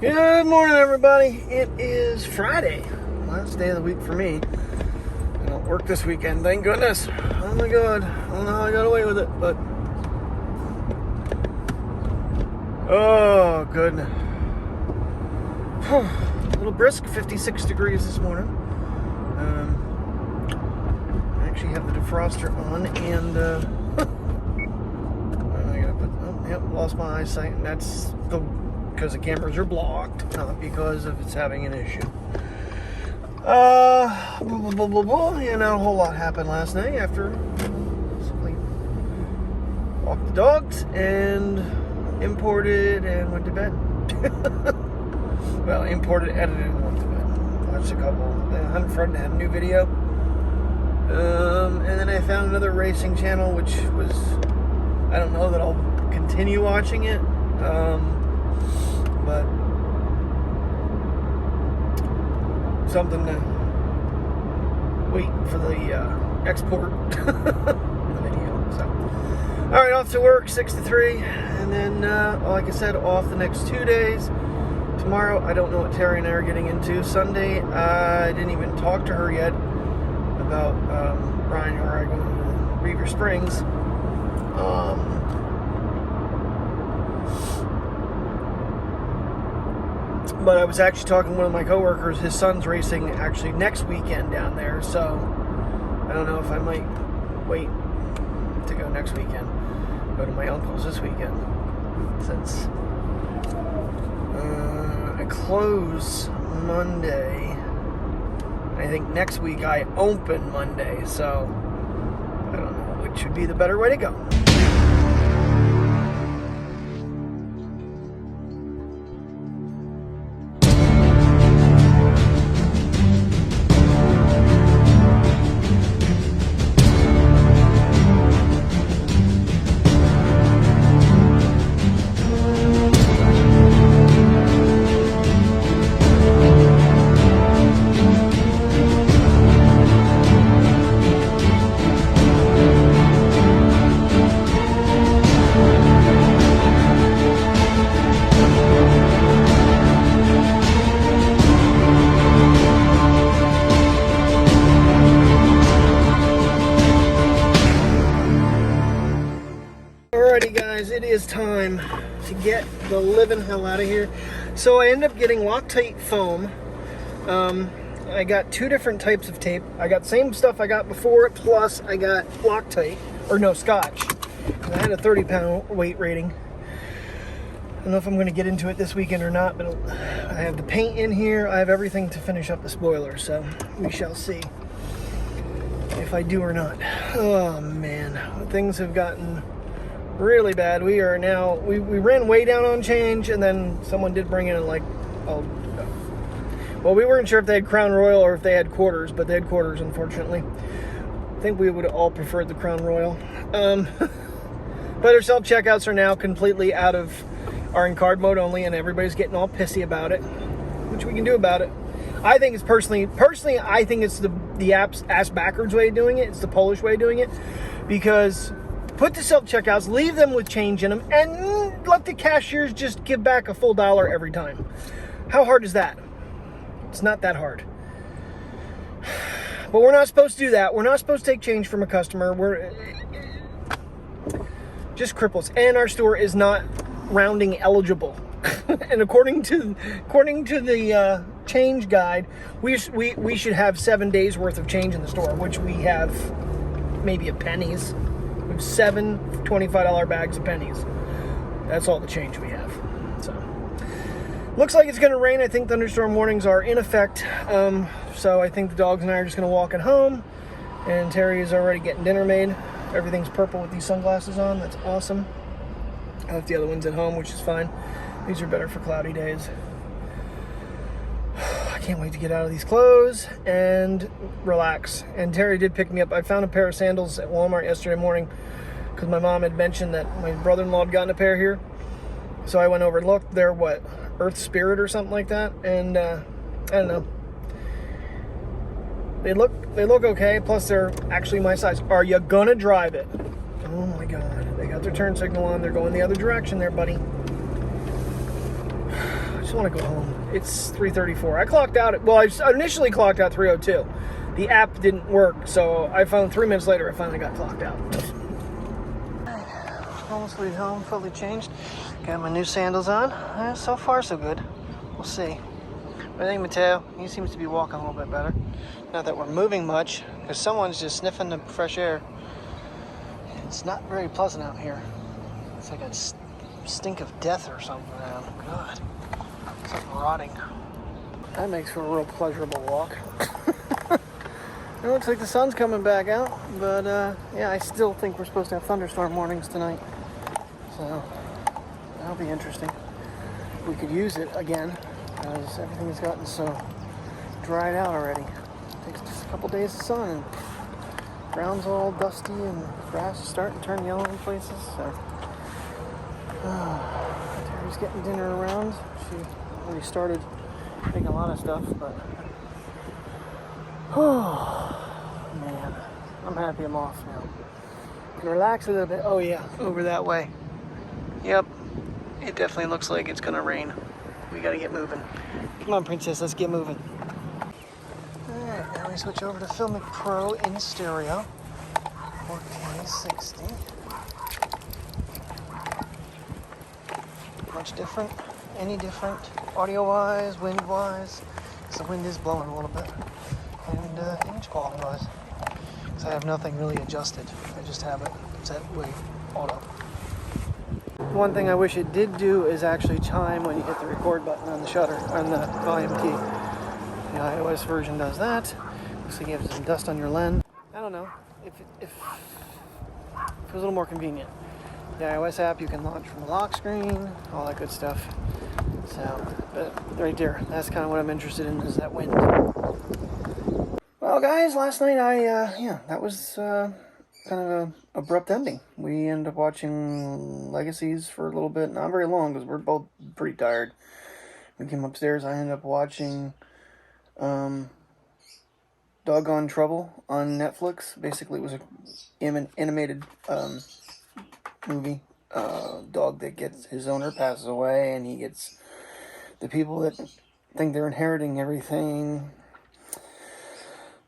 Good morning, everybody. It is Friday, last day of the week for me. I don't work this weekend, thank goodness. Oh my god, I don't know how I got away with it, but oh goodness. A little brisk, 56 degrees this morning. I actually have the defroster on, and I gotta put. Oh, yep, lost my eyesight, and that's because the cameras are blocked, not because of it's having an issue. Yeah, not a whole lot happened last night after simply walked the dogs and imported and went to bed. Well, imported, edited, and went to bed. Watched a couple. Hunting Friend had a new video. And then I found another racing channel, which was, I don't know that I'll continue watching it. But something to wait for the export the video. So, all right, off to work 6 to 3, and then like I said, off the next 2 days. Tomorrow, I don't know what Terry and I are getting into. Sunday, I didn't even talk to her yet about Brian or I going to Beaver Springs. But I was actually talking to one of my coworkers. His son's racing actually next weekend down there, so I don't know if I might wait to go next weekend. Go to my uncle's this weekend, since I close Monday. I think next week I open Monday, so I don't know which would be the better way to go. Alrighty guys, it is time to get the living hell out of here. So I ended up getting Loctite foam. I got 2 different types of tape. I got the same stuff I got before, plus I got Loctite, or no, Scotch. I had a 30-pound weight rating. I don't know if I'm going to get into it this weekend or not, but I have the paint in here. I have everything to finish up the spoiler, so we shall see if I do or not. Oh man, things have gotten really bad. We are now, we ran way down on change, and then someone did bring in like, well, we weren't sure if they had Crown Royal or if they had quarters, but they had quarters, unfortunately. I think we would have all preferred the Crown Royal. But our self-checkouts are now completely are in card mode only, and everybody's getting all pissy about it, which we can do about it. I think it's personally, I think it's the ass backwards way of doing it. It's the Polish way of doing it, because put the self-checkouts, leave them with change in them, and let the cashiers just give back a full $1 every time. How hard is that? It's not that hard. But we're not supposed to do that. We're not supposed to take change from a customer. We're just cripples. And our store is not rounding eligible. And according to the change guide, we should have 7 days worth of change in the store, which we have maybe at pennies. We have 7 $25 bags of pennies. That's all the change we have. So looks like it's going to rain. I think thunderstorm warnings are in effect. So I think the dogs and I are just going to walk it home. And Terry is already getting dinner made. Everything's purple with these sunglasses on. That's awesome. I left the other ones at home, which is fine. These are better for cloudy days. I can't wait to get out of these clothes and relax. And Terry did pick me up. I found a pair of sandals at Walmart yesterday morning because my mom had mentioned that my brother-in-law had gotten a pair here. So I went over and looked. They're what, Earth Spirit or something like that. And I don't know. They look okay. Plus they're actually my size. Are you gonna drive it? Oh my God! They got their turn signal on. They're going the other direction there, buddy. just want to go home. It's 3:34. I clocked out at, well, I initially clocked out 3:02. The app didn't work, so I found 3 minutes later I finally got clocked out. Almost sweet home, fully changed. Got my new sandals on. So far so good. We'll see. But I think Mateo, he seems to be walking a little bit better. Not that we're moving much, because someone's just sniffing the fresh air. It's not very pleasant out here. It's like a stink of death or something. Oh, God. It's like rotting. That makes for a real pleasurable walk. It looks like the sun's coming back out, but yeah, I still think we're supposed to have thunderstorm warnings tonight. So that'll be interesting. We could use it again, because everything's gotten so dried out already. It takes just a couple days of sun, and ground's all dusty, and grass is starting to turn yellow in places. So Terry's getting dinner around. She already started making a lot of stuff, but oh man, I'm happy I'm off now. Can relax a little bit. Oh yeah, over that way. Yep, it definitely looks like it's gonna rain. We gotta get moving. Come on, princess, let's get moving. Alright, now we switch over to Macbook Pro in stereo. 4K 60. Much different? Any different? Audio-wise, wind-wise? The wind is blowing a little bit. And image quality-wise. Because I have nothing really adjusted. I just have it set way auto. One thing I wish it did do is actually chime when you hit the record button on the shutter, on the volume key. The iOS version does that. Looks like you have some dust on your lens. I don't know. If it was a little more convenient. The iOS app you can launch from the lock screen, all that good stuff. So, but right there, that's kind of what I'm interested in, is that wind. Well, guys, last night that was kind of an abrupt ending. We ended up watching Legacies for a little bit, not very long because we're both pretty tired. We came upstairs. I ended up watching Doggone Trouble on Netflix. Basically, it was an animated movie. Dog that gets his owner passes away, and he gets the people that think they're inheriting everything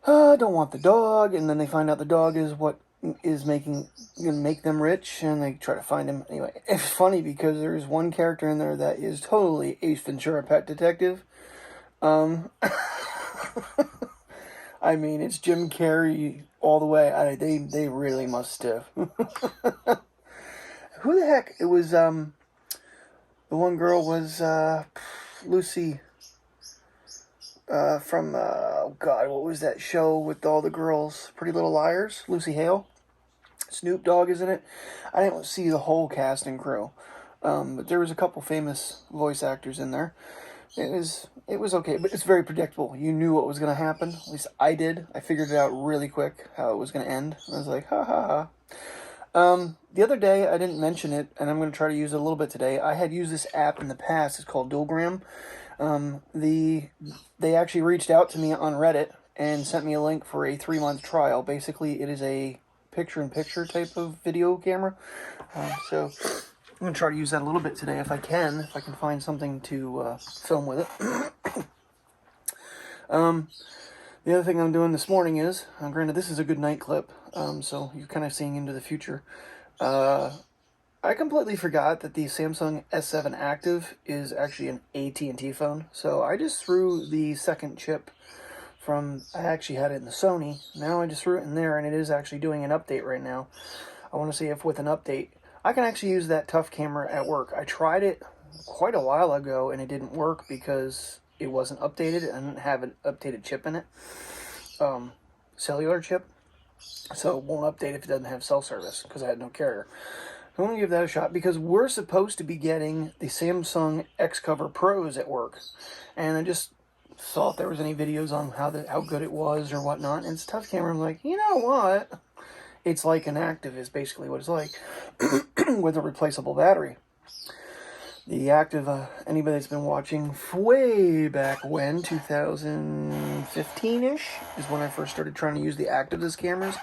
don't want the dog, and then they find out the dog is what is gonna make them rich, and they try to find him. Anyway, it's funny because there's one character in there that is totally Ace Ventura Pet Detective. I mean, it's Jim Carrey all the way. They really must have. Who the heck? It was, the one girl was, Lucy, from, oh God, what was that show with all the girls? Pretty Little Liars? Lucy Hale? Snoop Dogg is in it. I didn't see the whole cast and crew. But there was a couple famous voice actors in there. It was okay, but it's very predictable. You knew what was going to happen. At least I did. I figured it out really quick how it was going to end. I was like, ha ha ha. The other day, I didn't mention it, and I'm going to try to use it a little bit today. I had used this app in the past. It's called Dualgram. They actually reached out to me on Reddit and sent me a link for a 3-month trial. Basically, it is a picture-in-picture type of video camera. So I'm going to try to use that a little bit today if I can find something to film with it. The other thing I'm doing this morning is, granted this is a good night clip, so you're kind of seeing into the future. I completely forgot that the Samsung S7 Active is actually an AT&T phone, so I just threw the second chip from, I actually had it in the Sony, now I just threw it in there, and it is actually doing an update right now. I want to see if with an update, I can actually use that tough camera at work. I tried it quite a while ago, and it didn't work because it wasn't updated. I didn't have an updated chip in it, cellular chip, so it won't update if it doesn't have cell service, because I had no carrier. I want to give that a shot, because we're supposed to be getting the Samsung X-Cover Pros at work, and I just saw if there was any videos on how good it was or whatnot, and it's a tough camera. I'm like, you know what? It's like an Active is basically what it's like, with a replaceable battery. The Active, anybody that's been watching way back when, 2015-ish, is when I first started trying to use the Active as cameras,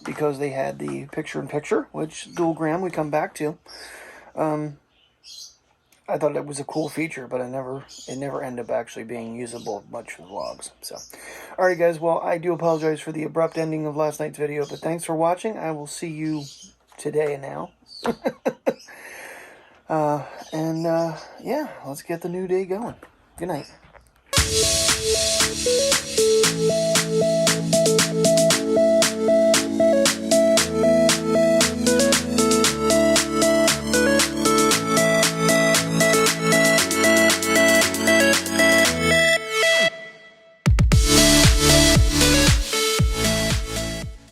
because they had the picture-in-picture, which Dualgram we come back to. I thought it was a cool feature, but it never ended up actually being usable much for vlogs. So, alright guys, well, I do apologize for the abrupt ending of last night's video, but thanks for watching. I will see you today now. Yeah, let's get the new day going. Good night.